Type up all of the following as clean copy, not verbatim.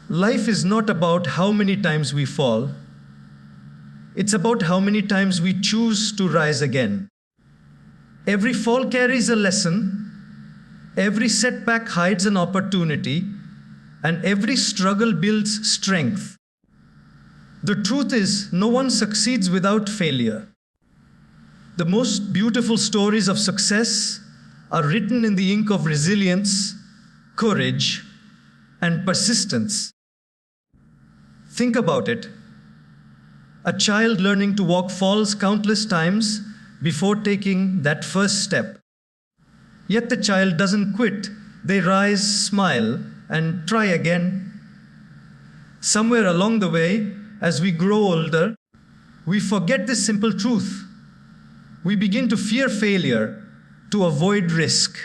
Life is not about how many times we fall. It's about how many times we choose to rise again. Every fall carries a lesson, every setback hides an opportunity, and every struggle builds strength. The truth is, no one succeeds without failure. The most beautiful stories of success are written in the ink of resilience, courage, and persistence. Think about it. A child learning to walk falls countless times before taking that first step. Yet the child doesn't quit. They rise, smile, and try again. Somewhere along the way, as we grow older, we forget this simple truth. We begin to fear failure, to avoid risk,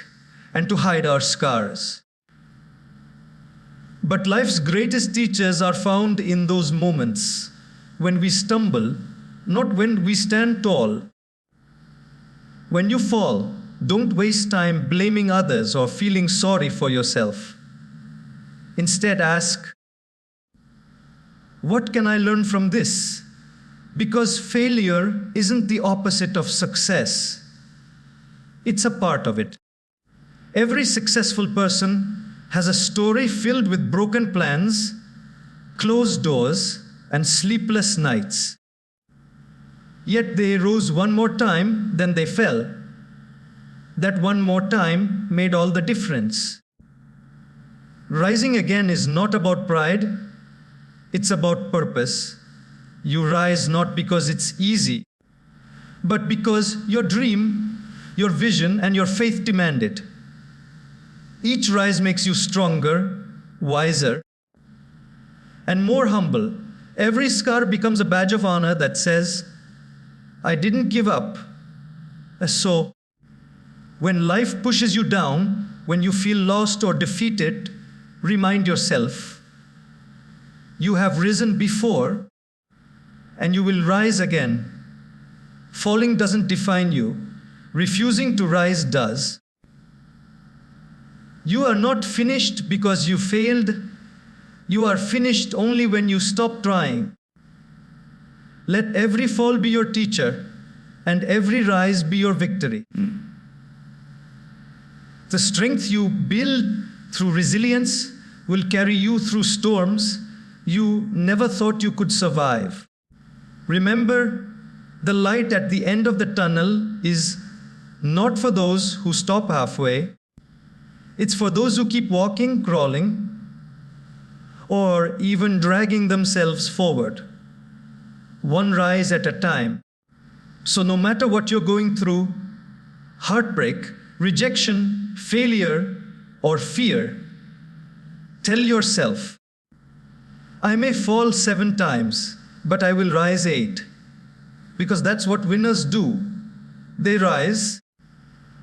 and to hide our scars. But life's greatest teachers are found in those moments when we stumble, not when we stand tall. When you fall, don't waste time blaming others or feeling sorry for yourself. Instead, ask, what can I learn from this? Because failure isn't the opposite of success. It's a part of it. Every successful person has a story filled with broken plans, closed doors, and sleepless nights. Yet they rose one more time, then they fell. That one more time made all the difference. Rising again is not about pride, it's about purpose. You rise not because it's easy, but because your dream, your vision, and your faith demand it. Each rise makes you stronger, wiser, and more humble. Every scar becomes a badge of honor that says, I didn't give up. So, when life pushes you down, when you feel lost or defeated, remind yourself, you have risen before, and you will rise again. Falling doesn't define you. Refusing to rise does. You are not finished because you failed. You are finished only when you stop trying. Let every fall be your teacher, and every rise be your victory. The strength you build through resilience will carry you through storms you never thought you could survive. Remember, the light at the end of the tunnel is not for those who stop halfway. It's for those who keep walking, crawling, or even dragging themselves forward, one rise at a time. So no matter what you're going through, heartbreak, rejection, failure, or fear, tell yourself, I may fall 7 times, but I will rise 8. Because that's what winners do. They rise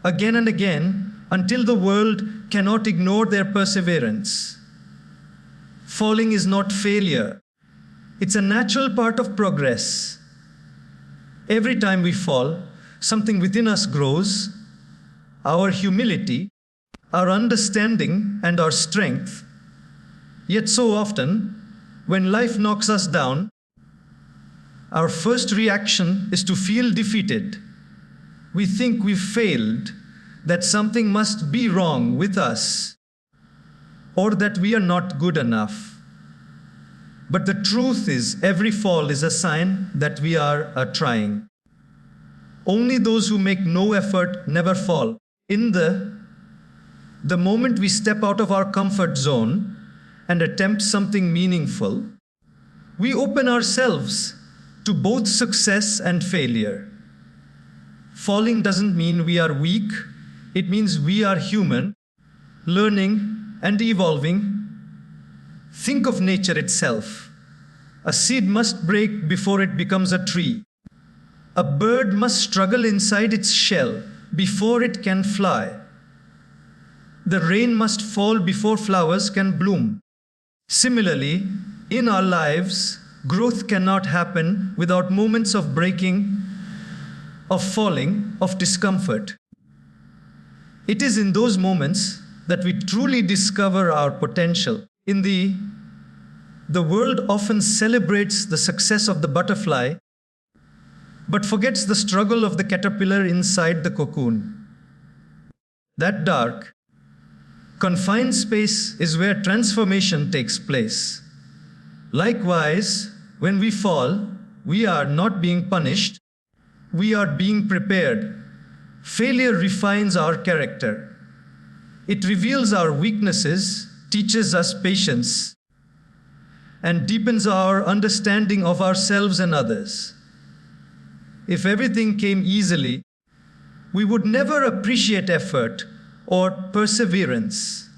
again and again until the world cannot ignore their perseverance. Falling is not failure. It's a natural part of progress. Every time we fall, something within us grows. Our humility, our understanding, and our strength. Yet so often, when life knocks us down, our first reaction is to feel defeated. We think we've failed, that something must be wrong with us, or that we are not good enough. But the truth is, every fall is a sign that we are trying. Only those who make no effort never fall. In the moment we step out of our comfort zone and attempt something meaningful, we open ourselves to both success and failure. Falling doesn't mean we are weak. It means we are human, learning and evolving. Think of nature itself. A seed must break before it becomes a tree. A bird must struggle inside its shell before it can fly. The rain must fall before flowers can bloom. Similarly, in our lives, growth cannot happen without moments of breaking, of falling, of discomfort. It is in those moments that we truly discover our potential. In the The world often celebrates the success of the butterfly, but forgets the struggle of the caterpillar inside the cocoon. That dark, confined space is where transformation takes place. Likewise, when we fall, we are not being punished, we are being prepared. Failure refines our character. It reveals our weaknesses, teaches us patience, and deepens our understanding of ourselves and others. If everything came easily, we would never appreciate effort or perseverance.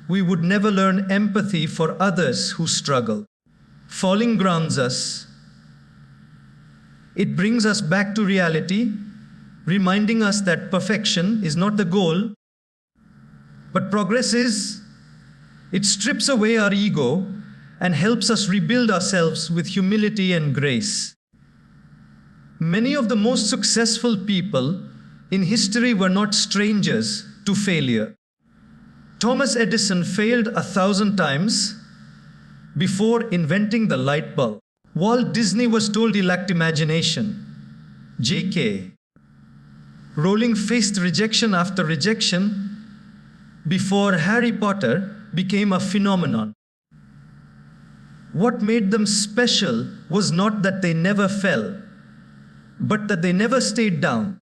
We would never learn empathy for others who struggle. Falling grounds us. It brings us back to reality, reminding us that perfection is not the goal, but progress is. It strips away our ego and helps us rebuild ourselves with humility and grace. Many of the most successful people in history were not strangers to failure. Thomas Edison failed 1,000 times before inventing the light bulb. Walt Disney was told he lacked imagination. J.K. Rowling faced rejection after rejection before Harry Potter became a phenomenon. What made them special was not that they never fell, but that they never stayed down.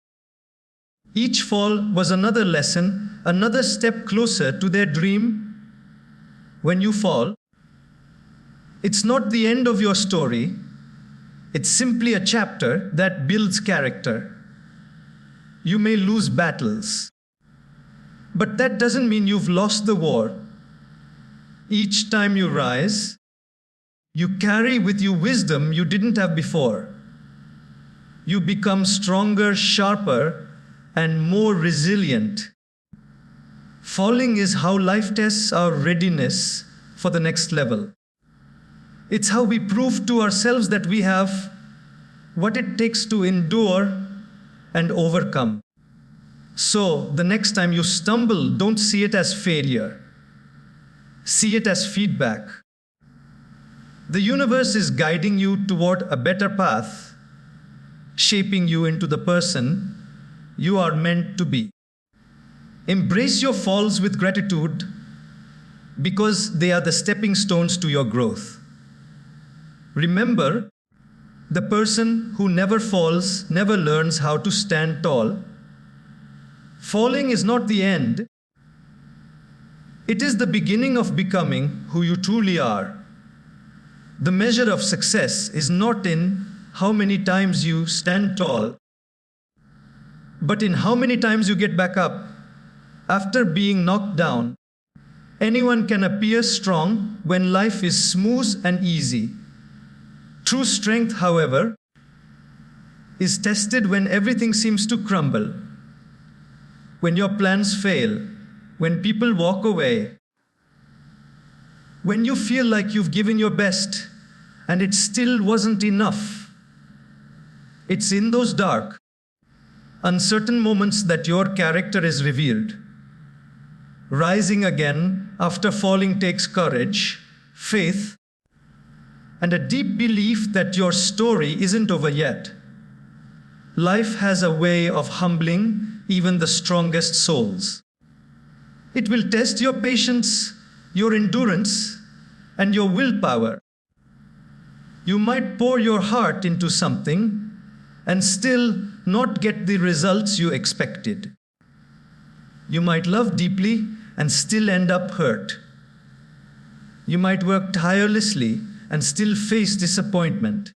Each fall was another lesson, another step closer to their dream. When you fall, it's not the end of your story, it's simply a chapter that builds character. You may lose battles, but that doesn't mean you've lost the war. Each time you rise, you carry with you wisdom you didn't have before. You become stronger, sharper, and more resilient. Falling is how life tests our readiness for the next level. It's how we prove to ourselves that we have what it takes to endure and overcome. So, the next time you stumble, don't see it as failure. See it as feedback. The universe is guiding you toward a better path, shaping you into the person you are meant to be. Embrace your falls with gratitude because they are the stepping stones to your growth. Remember, the person who never falls never learns how to stand tall. Falling is not the end. It is the beginning of becoming who you truly are. The measure of success is not in how many times you stand tall, but in how many times you get back up after being knocked down. Anyone can appear strong when life is smooth and easy. True strength, however, is tested when everything seems to crumble, when your plans fail, when people walk away, when you feel like you've given your best and it still wasn't enough. It's in those dark, uncertain moments that your character is revealed. Rising again after falling takes courage, faith, and a deep belief that your story isn't over yet. Life has a way of humbling even the strongest souls. It will test your patience, your endurance, and your willpower. You might pour your heart into something and still not get the results you expected. You might love deeply and still end up hurt. You might work tirelessly and still face disappointment.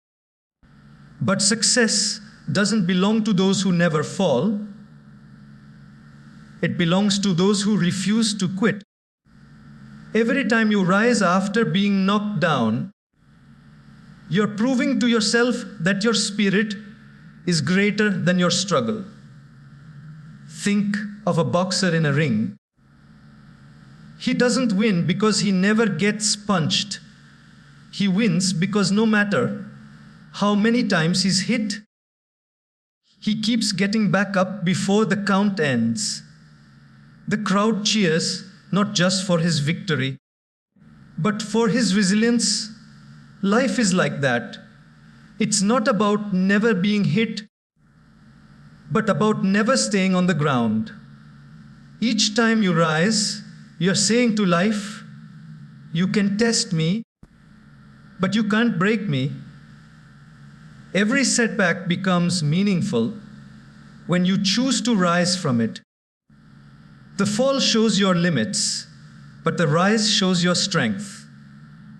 But success doesn't belong to those who never fall. It belongs to those who refuse to quit. Every time you rise after being knocked down, you're proving to yourself that your spirit is greater than your struggle. Think of a boxer in a ring. He doesn't win because he never gets punched. He wins because no matter how many times he's hit, he keeps getting back up before the count ends. The crowd cheers not just for his victory, But for his resilience, life is like that. It's not about never being hit, but about never staying on the ground. Each time you rise, you're saying to life, you can test me, but you can't break me. Every setback becomes meaningful when you choose to rise from it. The fall shows your limits, but the rise shows your strength.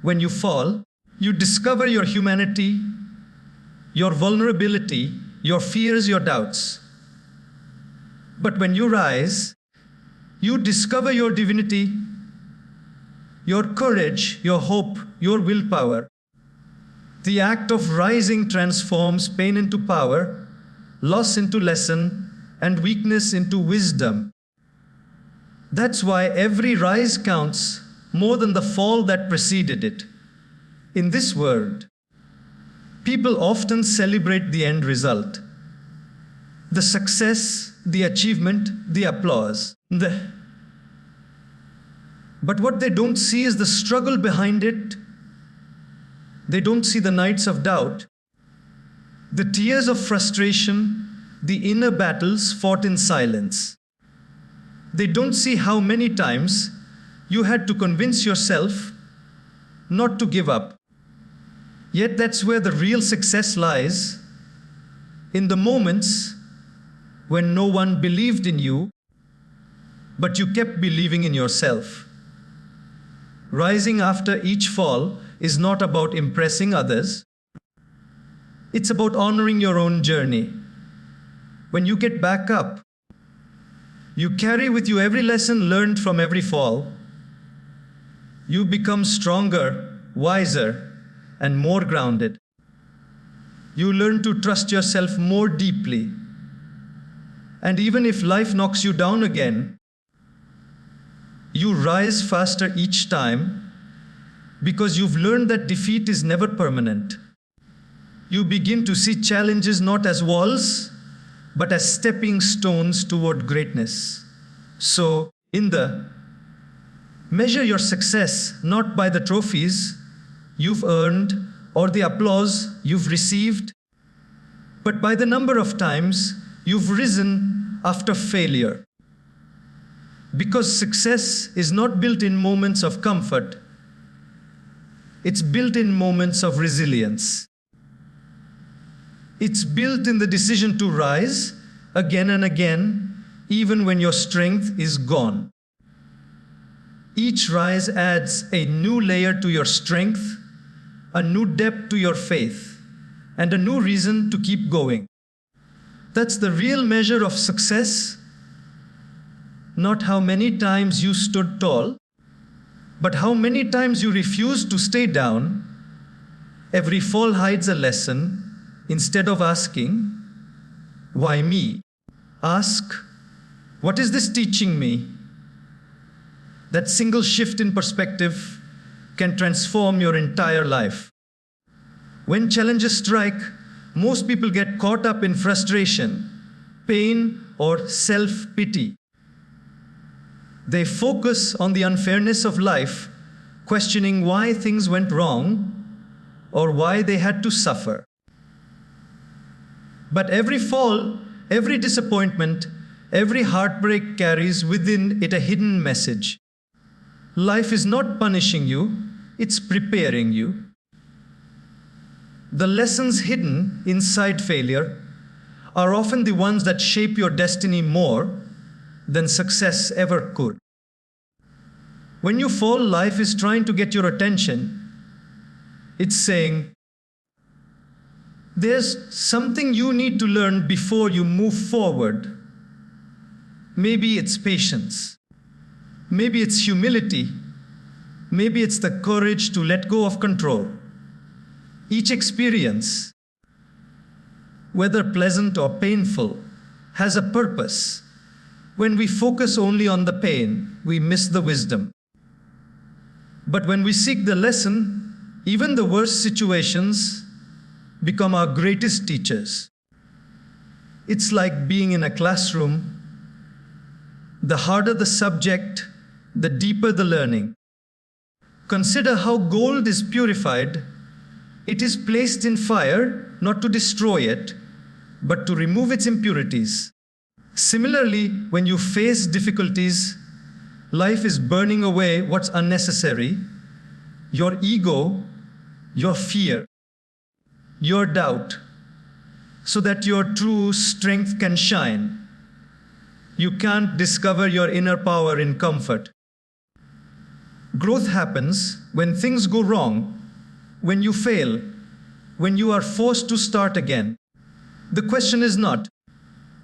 When you fall, you discover your humanity, your vulnerability, your fears, your doubts. But when you rise, you discover your divinity, your courage, your hope, your willpower. The act of rising transforms pain into power, loss into lesson, and weakness into wisdom. That's why every rise counts more than the fall that preceded it. In this world, people often celebrate the end result, the success, the achievement, the applause. But what they don't see is the struggle behind it. They don't see the nights of doubt, the tears of frustration, the inner battles fought in silence. They don't see how many times you had to convince yourself not to give up. Yet that's where the real success lies, in the moments when no one believed in you, but you kept believing in yourself. Rising after each fall is not about impressing others. It's about honoring your own journey. When you get back up, you carry with you every lesson learned from every fall. You become stronger, wiser, and more grounded. You learn to trust yourself more deeply. And even if life knocks you down again, you rise faster each time because you've learned that defeat is never permanent. You begin to see challenges not as walls, but as stepping stones toward greatness. So, measure your success not by the trophies you've earned or the applause you've received, but by the number of times you've risen after failure. Because success is not built in moments of comfort, it's built in moments of resilience. It's built in the decision to rise again and again, even when your strength is gone. Each rise adds a new layer to your strength, a new depth to your faith, and a new reason to keep going. That's the real measure of success, not how many times you stood tall, but how many times you refused to stay down. Every fall hides a lesson. Instead of asking, why me? Ask, what is this teaching me? That single shift in perspective can transform your entire life. When challenges strike, most people get caught up in frustration, pain, or self-pity. They focus on the unfairness of life, questioning why things went wrong or why they had to suffer. But every fall, every disappointment, every heartbreak carries within it a hidden message. Life is not punishing you, it's preparing you. The lessons hidden inside failure are often the ones that shape your destiny more than success ever could. When you fall, life is trying to get your attention. It's saying, there's something you need to learn before you move forward. Maybe it's patience. Maybe it's humility. Maybe it's the courage to let go of control. Each experience, whether pleasant or painful, has a purpose. When we focus only on the pain, we miss the wisdom. But when we seek the lesson, even the worst situations become our greatest teachers. It's like being in a classroom. The harder the subject, the deeper the learning. Consider how gold is purified. It is placed in fire not to destroy it, but to remove its impurities. Similarly, when you face difficulties, life is burning away what's unnecessary, your ego, your fear, your doubt, so that your true strength can shine. You can't discover your inner power in comfort. Growth happens when things go wrong, when you fail, when you are forced to start again. The question is not,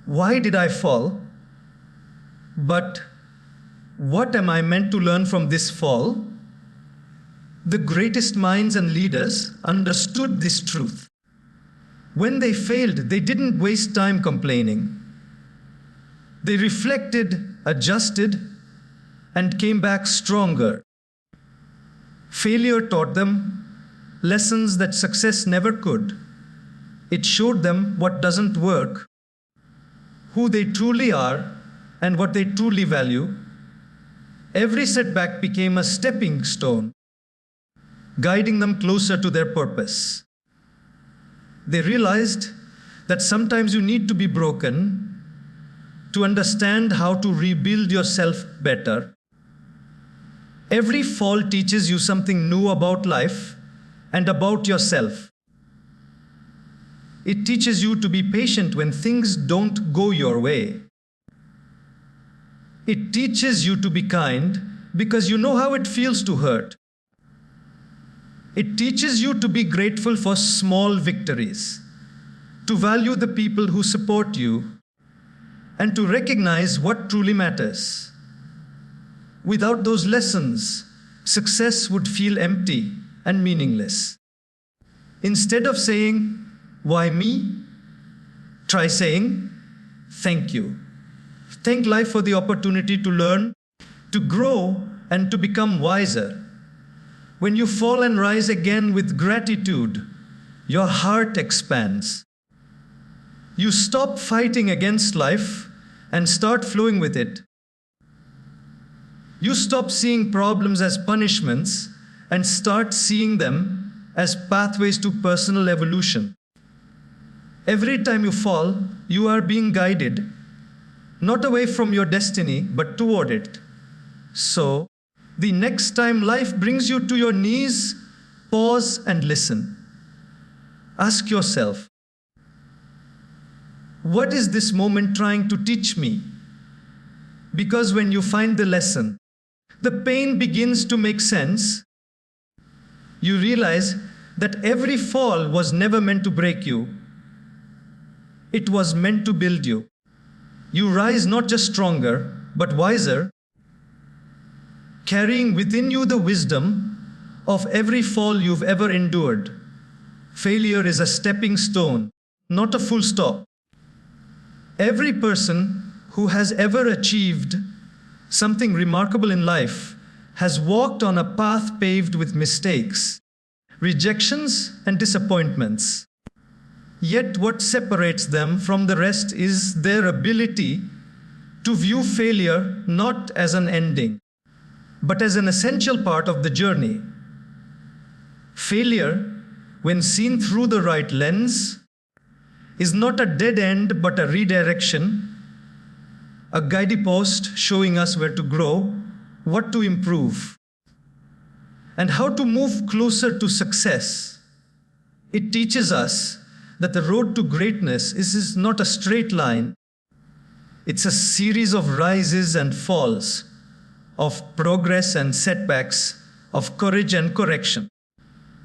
why did I fall? But, what am I meant to learn from this fall? The greatest minds and leaders understood this truth. When they failed, they didn't waste time complaining. They reflected, adjusted, and came back stronger. Failure taught them lessons that success never could. It showed them what doesn't work, who they truly are, and what they truly value. Every setback became a stepping stone, guiding them closer to their purpose. They realized that sometimes you need to be broken to understand how to rebuild yourself better. Every fall teaches you something new about life and about yourself. It teaches you to be patient when things don't go your way. It teaches you to be kind because you know how it feels to hurt. It teaches you to be grateful for small victories, to value the people who support you, and to recognize what truly matters. Without those lessons, success would feel empty and meaningless. Instead of saying, "Why me?" try saying, "Thank you." Thank life for the opportunity to learn, to grow, and to become wiser. When you fall and rise again with gratitude, your heart expands. You stop fighting against life and start flowing with it. You stop seeing problems as punishments and start seeing them as pathways to personal evolution. Every time you fall, you are being guided, not away from your destiny, but toward it. So, the next time life brings you to your knees, pause and listen. Ask yourself, what is this moment trying to teach me? Because when you find the lesson, the pain begins to make sense. You realize that every fall was never meant to break you. It was meant to build you. You rise not just stronger, but wiser, carrying within you the wisdom of every fall you've ever endured. Failure is a stepping stone, not a full stop. Every person who has ever achieved something remarkable in life has walked on a path paved with mistakes, rejections, and disappointments. Yet what separates them from the rest is their ability to view failure not as an ending, but as an essential part of the journey. Failure, when seen through the right lens, is not a dead end but a redirection, a guidepost showing us where to grow, what to improve, and how to move closer to success. It teaches us that the road to greatness is not a straight line. It's a series of rises and falls, of progress and setbacks, of courage and correction.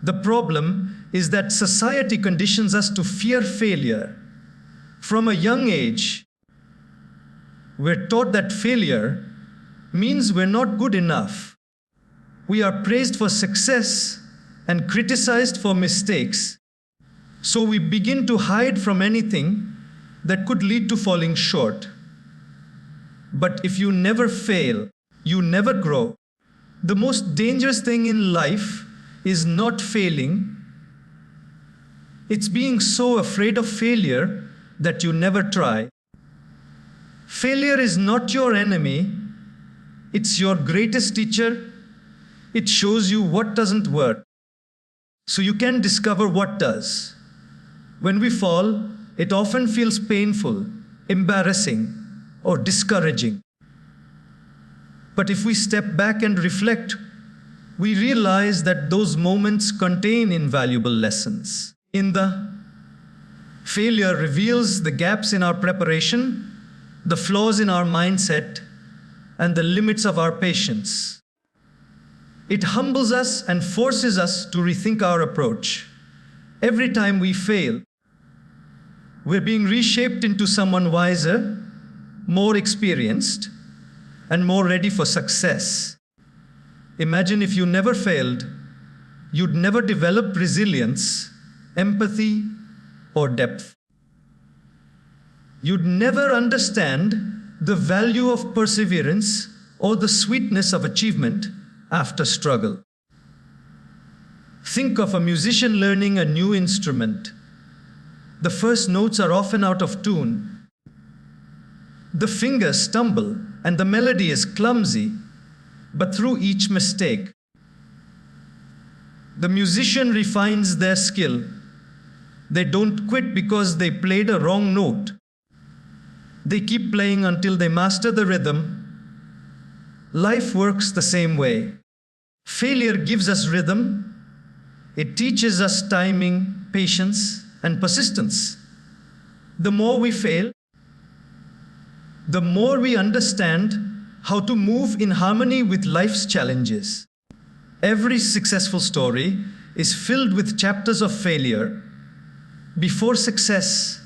The problem is that society conditions us to fear failure. From a young age, we're taught that failure means we're not good enough. We are praised for success and criticized for mistakes. So we begin to hide from anything that could lead to falling short. But if you never fail, you never grow. The most dangerous thing in life is not failing. It's being so afraid of failure that you never try. Failure is not your enemy. It's your greatest teacher. It shows you what doesn't work, so you can discover what does. When we fall, it often feels painful, embarrassing, or discouraging. But if we step back and reflect, we realize that those moments contain invaluable lessons. Failure reveals the gaps in our preparation, the flaws in our mindset, and the limits of our patience. It humbles us and forces us to rethink our approach. Every time we fail, we're being reshaped into someone wiser, more experienced, and more ready for success. Imagine if you never failed, you'd never develop resilience, empathy, or depth. You'd never understand the value of perseverance or the sweetness of achievement after struggle. Think of a musician learning a new instrument. The first notes are often out of tune. The fingers stumble and the melody is clumsy, but through each mistake, the musician refines their skill. They don't quit because they played a wrong note. They keep playing until they master the rhythm. Life works the same way. Failure gives us rhythm. It teaches us timing, patience, and persistence. The more we fail, the more we understand how to move in harmony with life's challenges. Every successful story is filled with chapters of failure. Before success,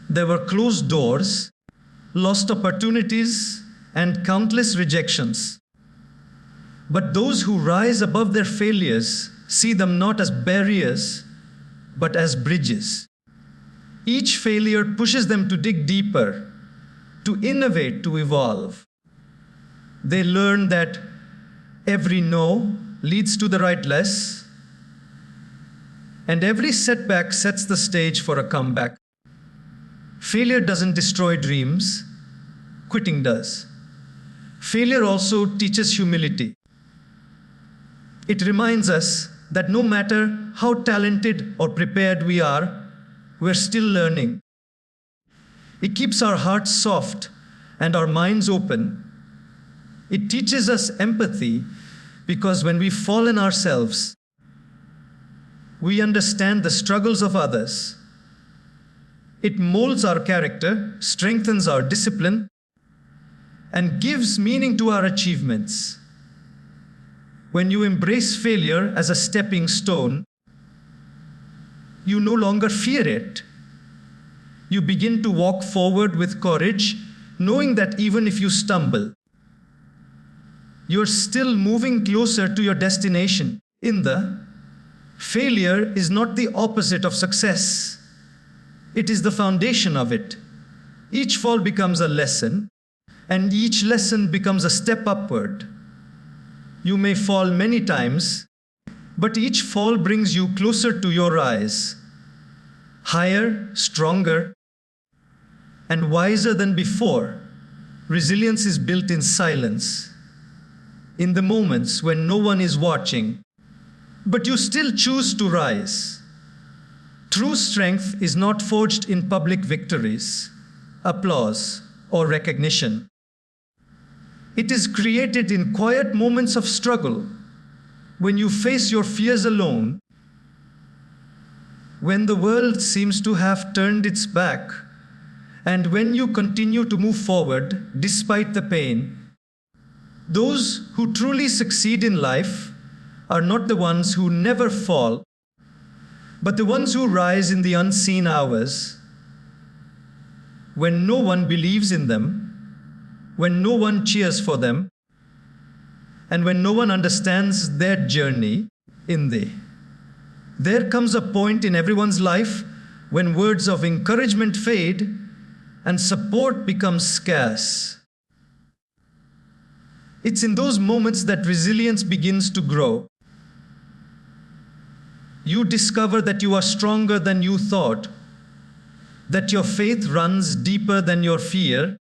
there were closed doors, lost opportunities, and countless rejections. But those who rise above their failures see them not as barriers, but as bridges. Each failure pushes them to dig deeper, to innovate, to evolve. They learn that every no leads to the right less, and every setback sets the stage for a comeback. Failure doesn't destroy dreams, quitting does. Failure also teaches humility. It reminds us that no matter how talented or prepared we are, we're still learning. It keeps our hearts soft and our minds open. It teaches us empathy because when we fall in ourselves, we understand the struggles of others. It molds our character, strengthens our discipline, and gives meaning to our achievements. When you embrace failure as a stepping stone, you no longer fear it. You begin to walk forward with courage, knowing that even if you stumble, you're still moving closer to your destination. Failure is not the opposite of success. It is the foundation of it. Each fall becomes a lesson, and each lesson becomes a step upward. You may fall many times, but each fall brings you closer to your rise, higher, stronger, and wiser than before. Resilience is built in silence, in the moments when no one is watching, but you still choose to rise. True strength is not forged in public victories, applause, or recognition. It is created in quiet moments of struggle, when you face your fears alone, when the world seems to have turned its back, and when you continue to move forward despite the pain. Those who truly succeed in life are not the ones who never fall, but the ones who rise in the unseen hours, when no one believes in them, when no one cheers for them, and when no one understands their journey. There comes a point in everyone's life when words of encouragement fade and support becomes scarce. It's in those moments that resilience begins to grow. You discover that you are stronger than you thought, that your faith runs deeper than your fear,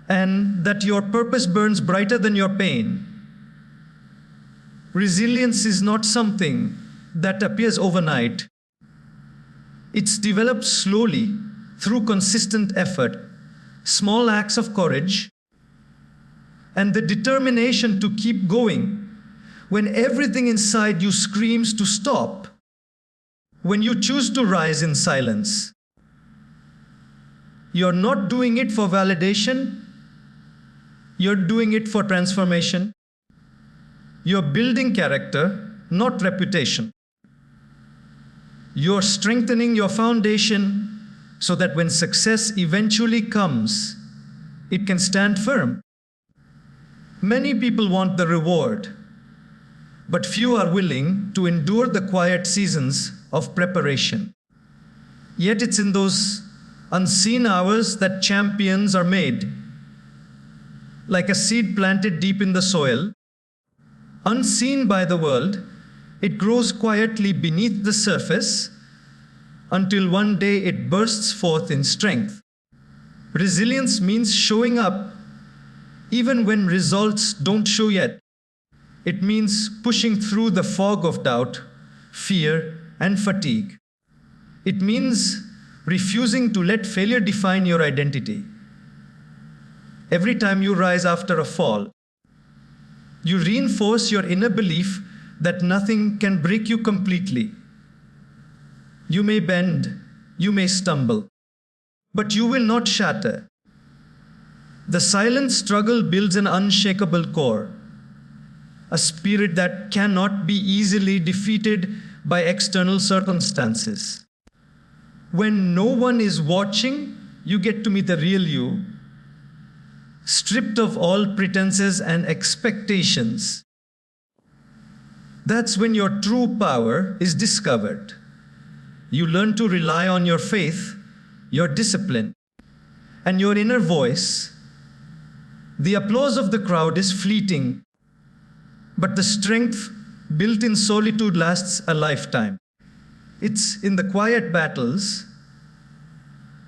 and that your purpose burns brighter than your pain. Resilience is not something that appears overnight. It's developed slowly through consistent effort, small acts of courage, and the determination to keep going when everything inside you screams to stop. When you choose to rise in silence, you're not doing it for validation, you're doing it for transformation. You're building character, not reputation. You're strengthening your foundation so that when success eventually comes, it can stand firm. Many people want the reward, but few are willing to endure the quiet seasons of preparation. Yet it's in those unseen hours that champions are made. Like a seed planted deep in the soil, unseen by the world, it grows quietly beneath the surface until one day it bursts forth in strength. Resilience means showing up even when results don't show yet. It means pushing through the fog of doubt, fear, and fatigue. It means refusing to let failure define your identity. Every time you rise after a fall, you reinforce your inner belief that nothing can break you completely. You may bend, you may stumble, but you will not shatter. The silent struggle builds an unshakable core, a spirit that cannot be easily defeated by external circumstances. When no one is watching, you get to meet the real you, stripped of all pretenses and expectations. That's when your true power is discovered. You learn to rely on your faith, your discipline, and your inner voice. The applause of the crowd is fleeting, but the strength built in solitude lasts a lifetime. It's in the quiet battles,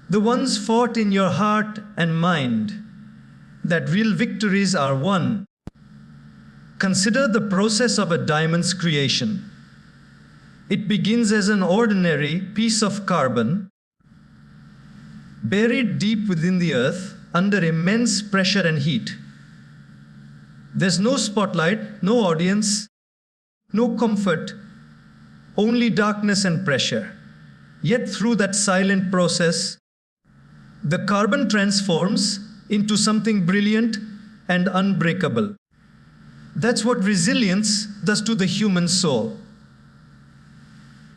the ones fought in your heart and mind, that real victories are won. Consider the process of a diamond's creation. It begins as an ordinary piece of carbon, buried deep within the earth under immense pressure and heat. There's no spotlight, no audience, no comfort, only darkness and pressure. Yet through that silent process, the carbon transforms into something brilliant and unbreakable. That's what resilience does to the human soul.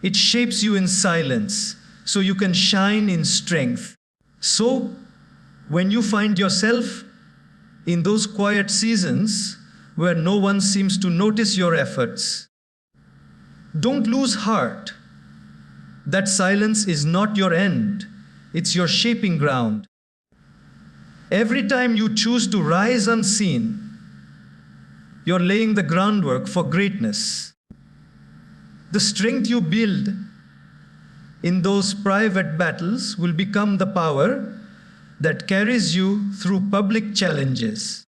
It shapes you in silence so you can shine in strength. So, when you find yourself in those quiet seasons where no one seems to notice your efforts, don't lose heart. That silence is not your end, it's your shaping ground. Every time you choose to rise unseen, you're laying the groundwork for greatness. The strength you build in those private battles will become the power that carries you through public challenges.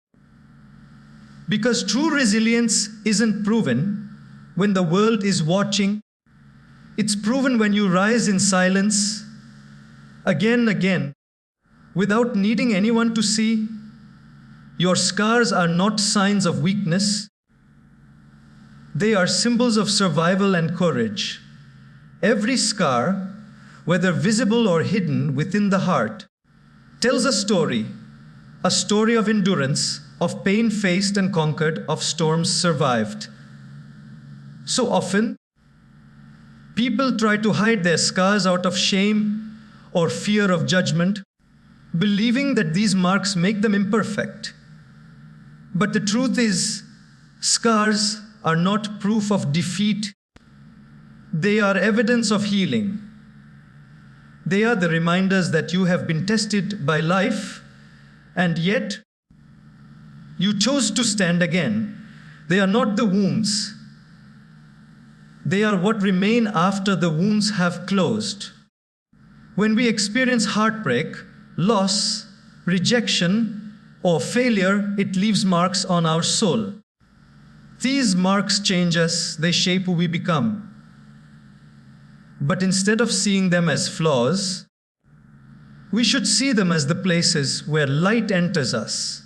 Because true resilience isn't proven when the world is watching. It's proven when you rise in silence, again, without needing anyone to see. Your scars are not signs of weakness. They are symbols of survival and courage. Every scar, whether visible or hidden within the heart, tells a story of endurance, of pain faced and conquered, of storms survived. So often, people try to hide their scars out of shame or fear of judgment, believing that these marks make them imperfect. But the truth is, scars are not proof of defeat. They are evidence of healing. They are the reminders that you have been tested by life, and yet you chose to stand again. They are not the wounds. They are what remain after the wounds have closed. When we experience heartbreak, loss, rejection, or failure, it leaves marks on our soul. These marks change us, they shape who we become. But instead of seeing them as flaws, we should see them as the places where light enters us.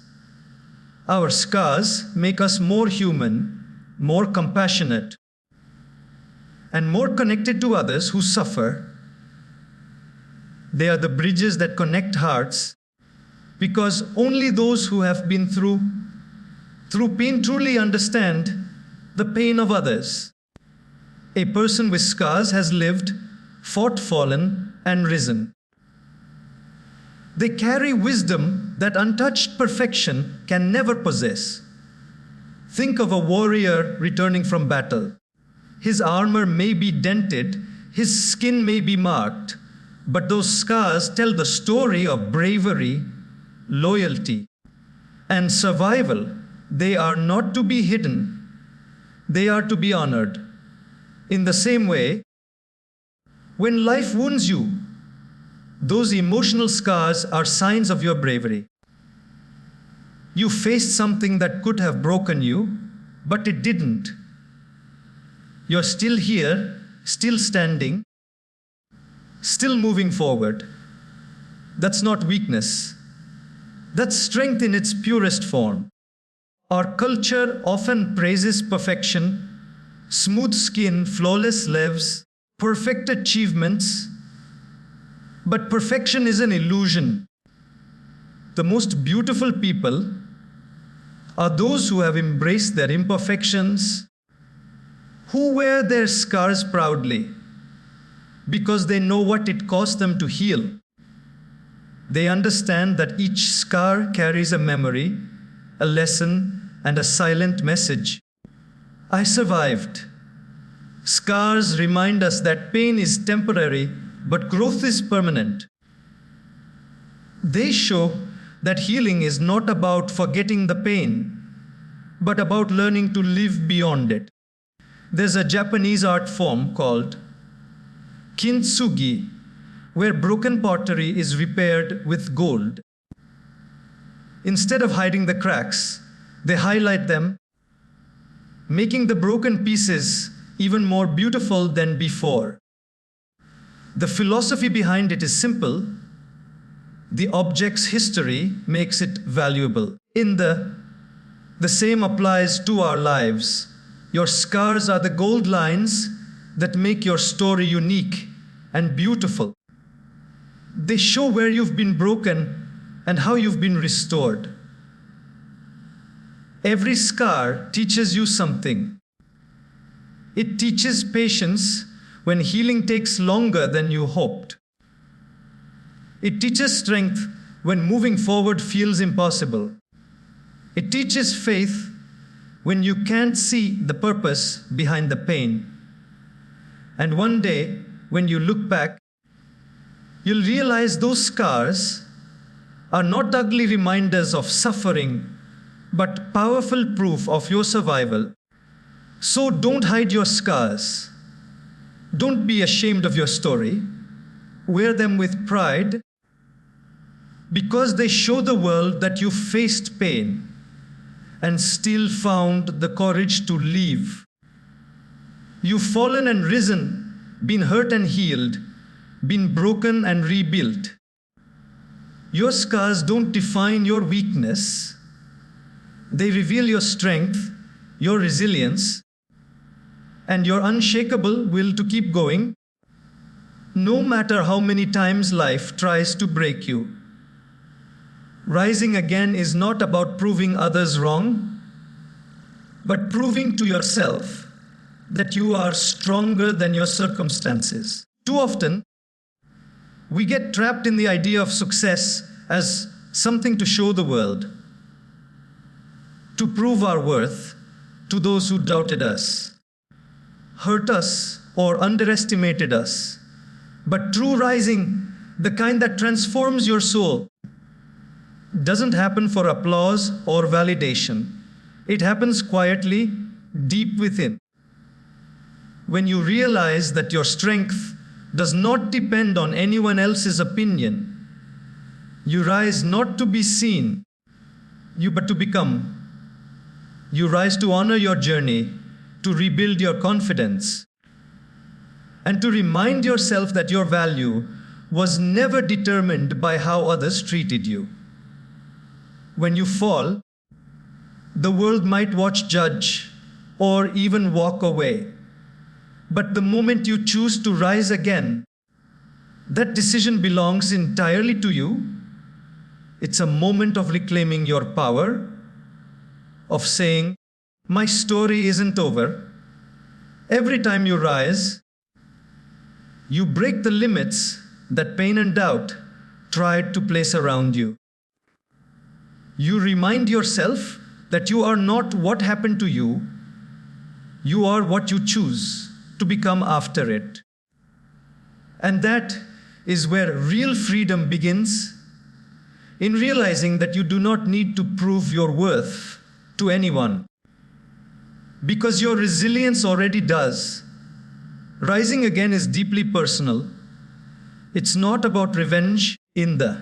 Our scars make us more human, more compassionate, and more connected to others who suffer. They are the bridges that connect hearts, because only those who have been through pain truly understand the pain of others. A person with scars has lived, fought, fallen, and risen. They carry wisdom that untouched perfection can never possess. Think of a warrior returning from battle. His armor may be dented, his skin may be marked, but those scars tell the story of bravery, loyalty, and survival. They are not to be hidden. They are to be honored. In the same way, when life wounds you, those emotional scars are signs of your bravery. You faced something that could have broken you, but it didn't. You're still here, still standing, still moving forward. That's not weakness. That's strength in its purest form. Our culture often praises perfection, smooth skin, flawless lives, perfect achievements. But perfection is an illusion. The most beautiful people are those who have embraced their imperfections, who wear their scars proudly, because they know what it cost them to heal. They understand that each scar carries a memory, a lesson, and a silent message. I survived. Scars remind us that pain is temporary, but growth is permanent. They show that healing is not about forgetting the pain, but about learning to live beyond it. There's a Japanese art form called kintsugi, where broken pottery is repaired with gold. Instead of hiding the cracks, they highlight them, making the broken pieces even more beautiful than before. The philosophy behind it is simple. The object's history makes it valuable. The same applies to our lives. Your scars are the gold lines that make your story unique and beautiful. They show where you've been broken and how you've been restored. Every scar teaches you something. It teaches patience when healing takes longer than you hoped. It teaches strength when moving forward feels impossible. It teaches faith when you can't see the purpose behind the pain. And one day, when you look back, you'll realize those scars are not ugly reminders of suffering, but powerful proof of your survival. So don't hide your scars. Don't be ashamed of your story. Wear them with pride, because they show the world that you faced pain and still found the courage to leave. You've fallen and risen, been hurt and healed, been broken and rebuilt. Your scars don't define your weakness. They reveal your strength, your resilience, and your unshakable will to keep going, no matter how many times life tries to break you. Rising again is not about proving others wrong, but proving to yourself that you are stronger than your circumstances. Too often, we get trapped in the idea of success as something to show the world, to prove our worth to those who doubted us, hurt us, or underestimated us. But true rising, the kind that transforms your soul, doesn't happen for applause or validation. It happens quietly, deep within. When you realize that your strength does not depend on anyone else's opinion, you rise not to be seen, but to become. You rise to honor your journey, to rebuild your confidence, and to remind yourself that your value was never determined by how others treated you. When you fall, the world might watch, judge, or even walk away. But the moment you choose to rise again, that decision belongs entirely to you. It's a moment of reclaiming your power, of saying, my story isn't over. Every time you rise, you break the limits that pain and doubt tried to place around you. You remind yourself that you are not what happened to you. You are what you choose to become after it. And that is where real freedom begins, in realizing that you do not need to prove your worth to anyone, because your resilience already does. Rising again is deeply personal. It's not about revenge in the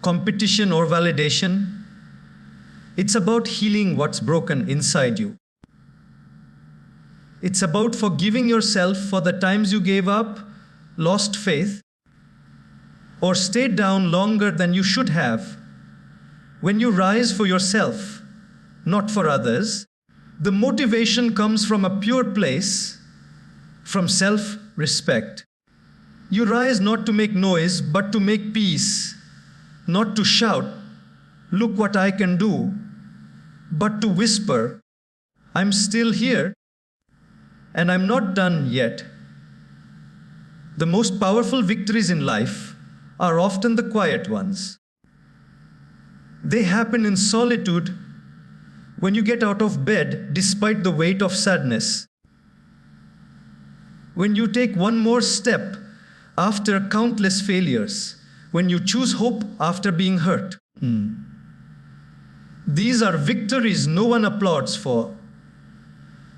competition or validation. It's about healing what's broken inside you. It's about forgiving yourself for the times you gave up, lost faith, or stayed down longer than you should have. When you rise for yourself, not for others, the motivation comes from a pure place, from self-respect. You rise not to make noise, but to make peace, not to shout, look what I can do, but to whisper, I'm still here, and I'm not done yet. The most powerful victories in life are often the quiet ones. They happen in solitude, when you get out of bed despite the weight of sadness. When you take one more step after countless failures, when you choose hope after being hurt. These are victories no one applauds for,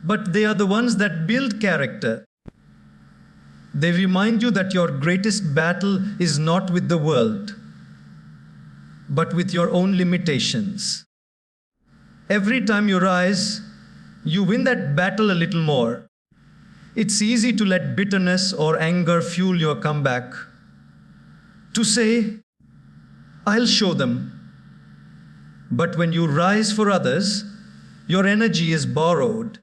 but they are the ones that build character. They remind you that your greatest battle is not with the world, but with your own limitations. Every time you rise, you win that battle a little more. It's easy to let bitterness or anger fuel your comeback. To say, I'll show them. But when you rise for others, your energy is borrowed.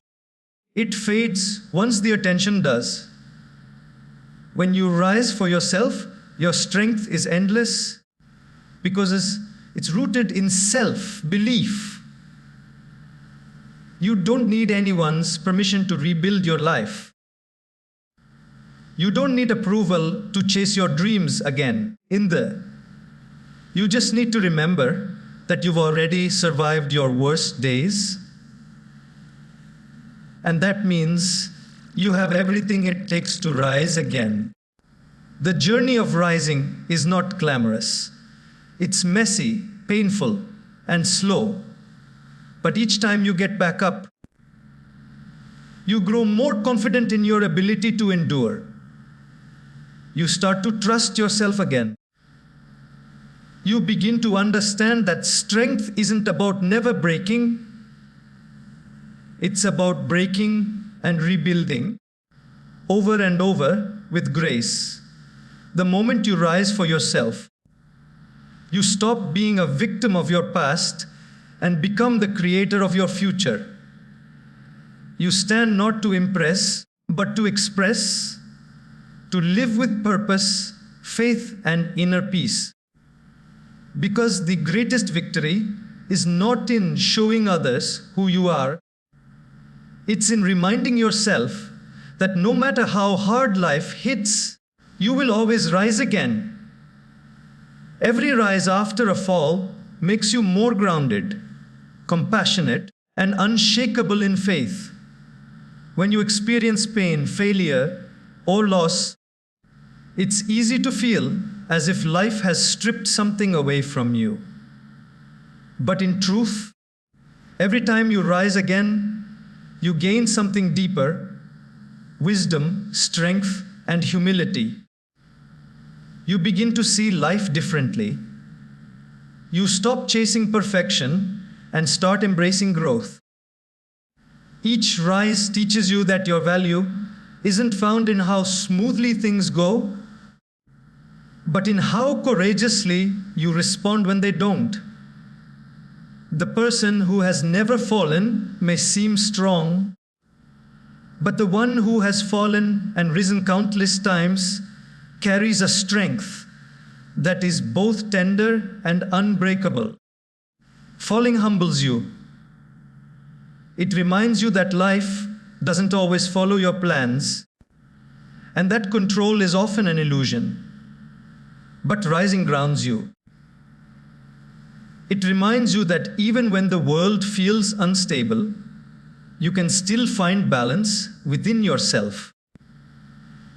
It fades once the attention does. When you rise for yourself, your strength is endless because it's rooted in self-belief. You don't need anyone's permission to rebuild your life. You don't need approval to chase your dreams again. You just need to remember that you've already survived your worst days. And that means you have everything it takes to rise again. The journey of rising is not glamorous. It's messy, painful, and slow. But each time you get back up, you grow more confident in your ability to endure. You start to trust yourself again. You begin to understand that strength isn't about never breaking. It's about breaking and rebuilding over and over with grace. The moment you rise for yourself, you stop being a victim of your past and become the creator of your future. You stand not to impress, but to express, to live with purpose, faith, and inner peace. Because the greatest victory is not in showing others who you are. It's in reminding yourself that no matter how hard life hits, you will always rise again. Every rise after a fall makes you more grounded, compassionate, and unshakable in faith. When you experience pain, failure, or loss, it's easy to feel as if life has stripped something away from you. But in truth, every time you rise again, you gain something deeper: wisdom, strength, and humility. You begin to see life differently. You stop chasing perfection and start embracing growth. Each rise teaches you that your value isn't found in how smoothly things go, but in how courageously you respond when they don't. The person who has never fallen may seem strong, but the one who has fallen and risen countless times carries a strength that is both tender and unbreakable. Falling humbles you. It reminds you that life doesn't always follow your plans, and that control is often an illusion. But rising grounds you. It reminds you that even when the world feels unstable, you can still find balance within yourself.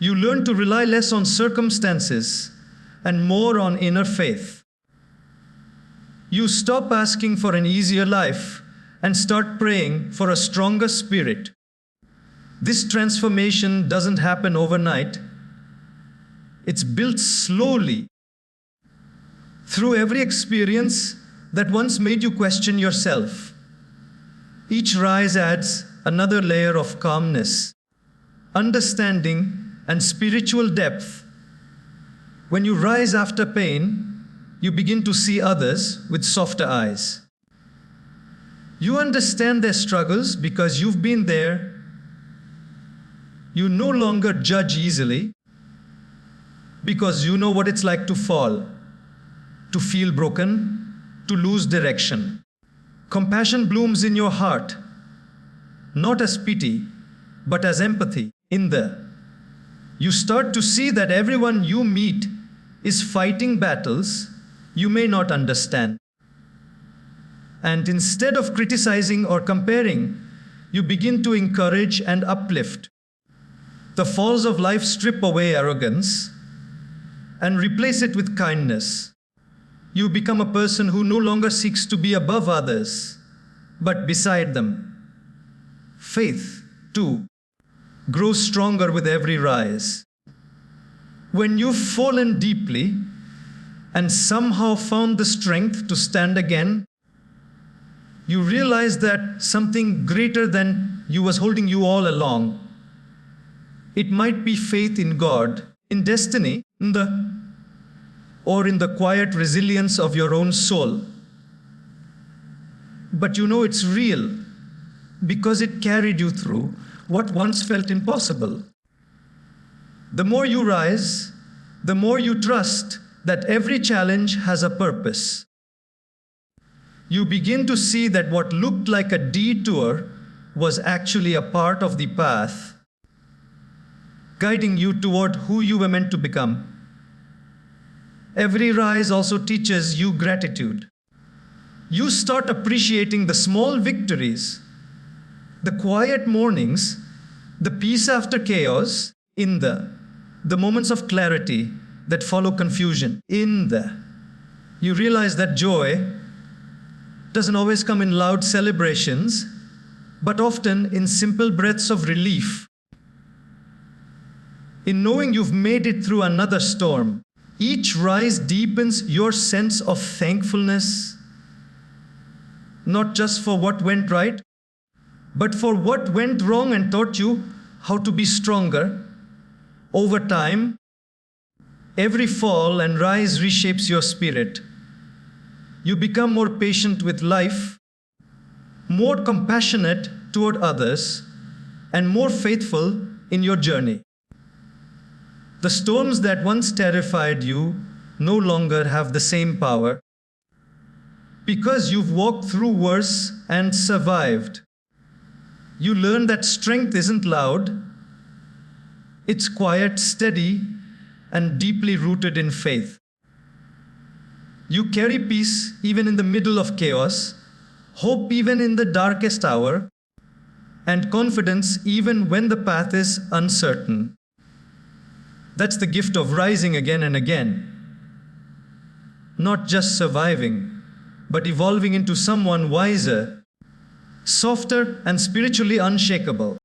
You learn to rely less on circumstances and more on inner faith. You stop asking for an easier life and start praying for a stronger spirit. This transformation doesn't happen overnight. It's built slowly through every experience that once made you question yourself. Each rise adds another layer of calmness, understanding, and spiritual depth. When you rise after pain, you begin to see others with softer eyes. You understand their struggles because you've been there. You no longer judge easily because you know what it's like to fall, to feel broken, to lose direction. Compassion blooms in your heart, not as pity, but as empathy. You start to see that everyone you meet is fighting battles you may not understand. And instead of criticizing or comparing, you begin to encourage and uplift. The falls of life strip away arrogance and replace it with kindness. You become a person who no longer seeks to be above others, but beside them. Faith, too, grows stronger with every rise. When you've fallen deeply and somehow found the strength to stand again, you realize that something greater than you was holding you all along. It might be faith in God, in destiny, or in the quiet resilience of your own soul. But you know it's real because it carried you through what once felt impossible. The more you rise, the more you trust that every challenge has a purpose. You begin to see that what looked like a detour was actually a part of the path, guiding you toward who you were meant to become. Every rise also teaches you gratitude. You start appreciating the small victories, the quiet mornings, the peace after chaos, the moments of clarity that follow confusion. You realize that joy doesn't always come in loud celebrations, but often in simple breaths of relief. In knowing you've made it through another storm, each rise deepens your sense of thankfulness, not just for what went right, but for what went wrong and taught you how to be stronger. Over time, every fall and rise reshapes your spirit. You become more patient with life, more compassionate toward others, and more faithful in your journey. The storms that once terrified you no longer have the same power because you've walked through worse and survived. You learn that strength isn't loud, it's quiet, steady, and deeply rooted in faith. You carry peace even in the middle of chaos, hope even in the darkest hour, and confidence even when the path is uncertain. That's the gift of rising again and again. Not just surviving, but evolving into someone wiser, softer, and spiritually unshakable.